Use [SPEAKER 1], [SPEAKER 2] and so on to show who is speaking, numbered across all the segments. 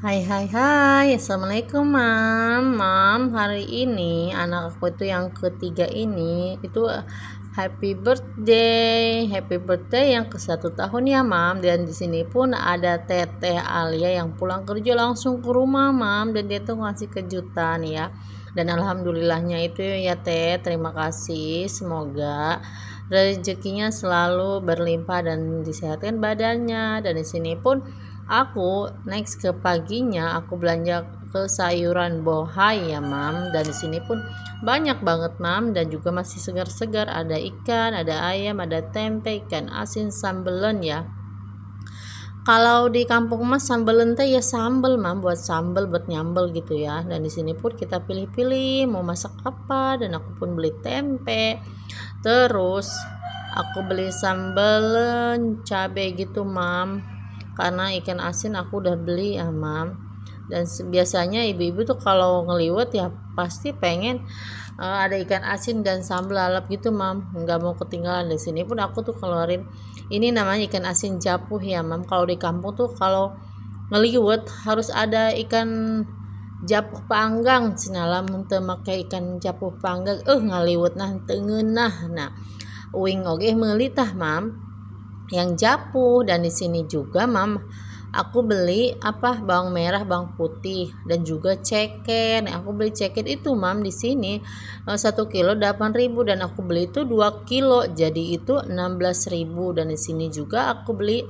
[SPEAKER 1] Hai hai hai, assalamualaikum mam. Hari ini anak aku itu yang ketiga ini itu happy birthday yang ke 1 tahun ya mam. Dan di sini pun ada teteh Alia yang pulang kerja langsung ke rumah mam, dan dia tuh ngasih kejutan ya. Dan alhamdulillahnya itu ya teh, terima kasih, semoga rezekinya selalu berlimpah dan disehatkan badannya. Dan di sini pun aku next ke paginya aku belanja ke sayuran bohai ya mam, dan di sini pun banyak banget mam, dan juga masih segar-segar, ada ikan, ada ayam, ada tempe, ikan asin, sambelen ya. Kalau di kampung mas sambelen teh ya sambel mam, buat sambel buat nyambel gitu ya. Dan di sini pun kita pilih-pilih mau masak apa, dan aku pun beli tempe, terus aku beli sambelen cabe gitu mam, karena ikan asin aku udah beli ya mam. Dan biasanya ibu-ibu tuh kalau ngeliwet ya pasti pengen ada ikan asin dan sambal lalap gitu mam, nggak mau ketinggalan. Di sini pun aku tuh keluarin ini namanya ikan asin japuh ya mam. Kalau di kampung tuh kalau ngeliwet harus ada ikan japuh panggang sinala, mun teu make ikan japuh panggang ngaliwet nah tengeunah. Nah uing oge meuli tah mam yang japuh. Dan di sini juga mam aku beli bawang merah, bawang putih, dan juga ceker. Nah, aku beli ceker itu mam di sini 1 kilo 8.000, dan aku beli itu 2 kilo jadi itu 16.000. Dan di sini juga aku beli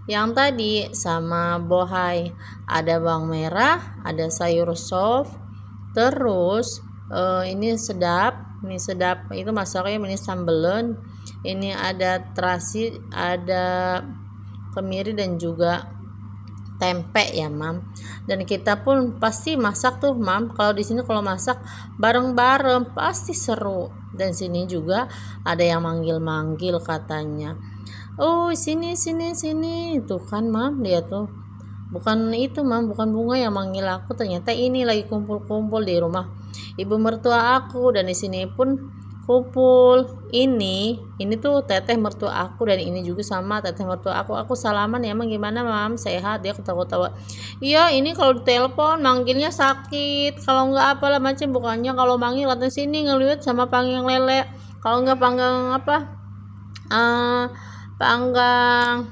[SPEAKER 1] yang tadi sama bohai, ada bawang merah, ada sayur sop, terus ini sedap itu masaknya, ini sambelen, ini ada terasi, ada kemiri, dan juga tempe ya mam. Dan kita pun pasti masak tuh mam, kalau di sini kalau masak bareng-bareng pasti seru. Dan sini juga ada yang manggil-manggil katanya, oh sini tuh kan mam, dia tuh bukan itu mam, bukan bunga yang manggil aku, ternyata ini lagi kumpul-kumpul di rumah ibu mertua aku. Dan di sini pun kumpul ini tuh teteh mertua aku, dan ini juga sama teteh mertua aku salaman ya, emang gimana mam, sehat? Dia ketawa-tawa, iya ini kalau ditelepon manggilnya sakit, kalau nggak apalah macam, bukannya kalau manggil datang sini ngeliat sama panggang lele, kalau nggak panggang panggang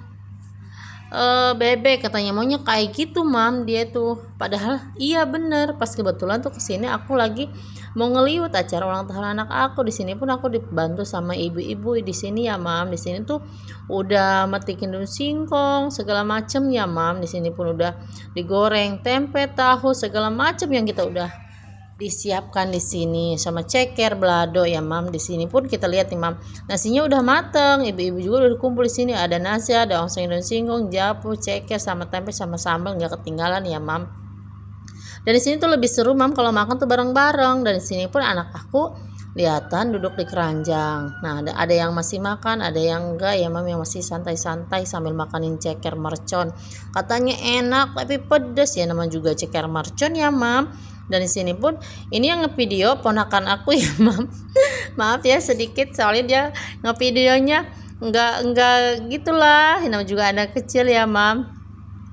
[SPEAKER 1] bebek katanya, maunya kayak gitu mam dia tuh. Padahal iya bener, pas kebetulan tuh kesini aku lagi mau ngeliwat acara ulang tahun anak aku. Di sini pun aku dibantu sama ibu-ibu di sini ya mam. Di sini tuh udah metikin daun singkong segala macem ya mam. Di sini pun udah digoreng tempe, tahu, segala macem yang kita udah disiapkan di sini, sama ceker belado ya mam. Di sini pun kita lihat nih mam, nasinya udah mateng, ibu-ibu juga udah kumpul di sini, ada nasi, ada ongseng daun singkong, japu, ceker, sama tempe, sama sambal, nggak ketinggalan ya mam. Dan di sini tuh lebih seru mam kalau makan tuh bareng-bareng. Dan di sini pun anak aku lihatan duduk di keranjang. Nah ada yang masih makan, ada yang enggak ya mam, yang masih santai-santai sambil makanin ceker mercon, katanya enak tapi pedes ya, namanya juga ceker mercon ya mam. Dan di sini pun ini yang ngevideo ponakan aku ya mam. Maaf ya sedikit, soalnya dia ngevideonya enggak gitulah, namanya juga anak kecil ya mam.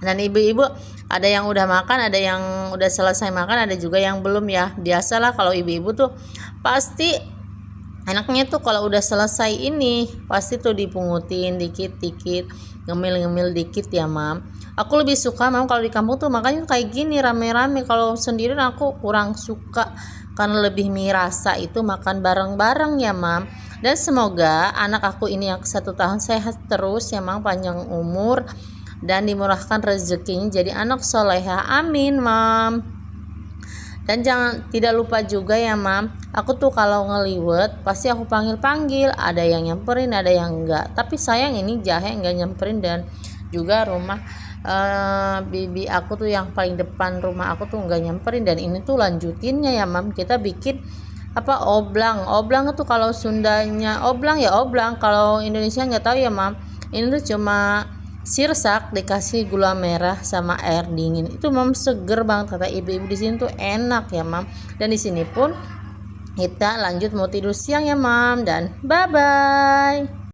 [SPEAKER 1] Dan ibu-ibu ada yang udah makan, ada yang udah selesai makan, ada juga yang belum ya. Biasalah kalau ibu-ibu tuh pasti enaknya tuh kalau udah selesai ini pasti tuh dipungutin dikit-dikit, ngemil-ngemil dikit ya mam. Aku lebih suka mam kalau di kampung tuh makanya kayak gini rame-rame. Kalau sendirian aku kurang suka, karena lebih mirasa itu makan bareng-bareng ya mam. Dan semoga anak aku ini yang 1 tahun sehat terus ya mam, panjang umur dan dimurahkan rezekinya jadi anak soleha, amin mam. Dan tidak lupa juga ya mam, aku tuh kalau ngeliwet pasti aku panggil-panggil, ada yang nyamperin ada yang enggak. Tapi sayang ini jahe enggak nyamperin, dan juga rumah bibi aku tuh yang paling depan rumah aku tuh enggak nyamperin. Dan ini tuh lanjutinnya ya mam, kita bikin oblang tuh, kalau Sundanya oblang ya oblang, kalau Indonesia nggak tahu ya mam. Ini tuh cuma sirsak dikasih gula merah sama air dingin, itu mam seger banget kata ibu-ibu di sini tuh, enak ya mam. Dan di sini pun kita lanjut mau tidur siang ya mam, dan bye bye.